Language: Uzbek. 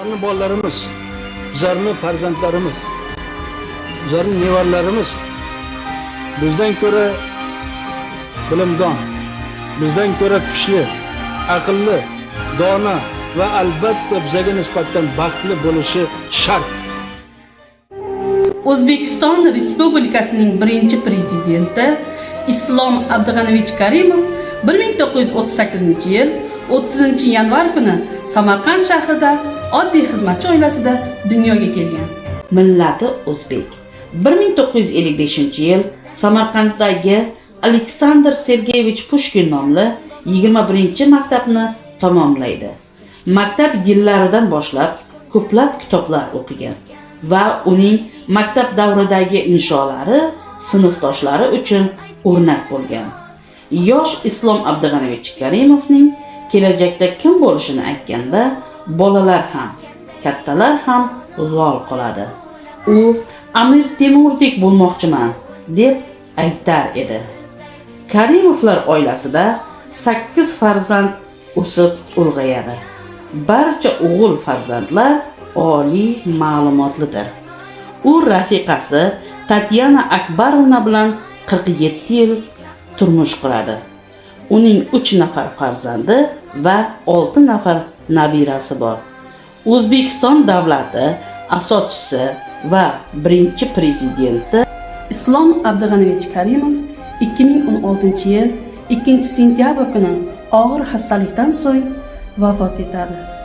Bizlarning bolalarimiz, bizlarning farzandlarimiz, bizlarning nevarlarimiz bizdan ko'ra bilimdon, bizdan ko'ra kuchli, aqlli, dono va albatta bizga nisbatan baxtli bo'lishi shart. O'zbekiston Respublikasining birinchi prezidenti Islom Abdug'anovich Karimov 1938-yil 30-yanvar kuni Samarqand shahrida oddiy xizmatchi oilasida dunyoga kelgan. Millati o'zbek. 1955-yil Samarqanddagi Aleksandr Sergeyevich Pushkin nomli 21-maktabni tamomlaydi. Maktab yillaridan boshlab ko'plab kitoblar o'qigan va uning maktab davridagi insholari sinfdoshlari uchun o'rnak bo'lgan. Yosh Islom Abdug'anovich Karimovning kelajakda kim bo'lishini aytganda, bolalar ham, kattalar ham lol qoladi. U Amir Temurdek bo'lmoqchiman deb aytar edi. Karimovlar oilasida 8 farzand o'sib ulg'ayadi. Barcha o'g'il farzandlar oliy ma'lumotlidir. U rafiqasi Tatyana Akbarovna bilan 47 yil turmush quradi. Uning 3 nafar farzandi va 6 nafar nabirasi bor. O'zbekiston davlati asoschisi va birinchi prezidenti Islom Abdug'anovich Karimov 2016-yil 2-sentyabr kuni og'ir xastalikdan so'ng vafot etadi.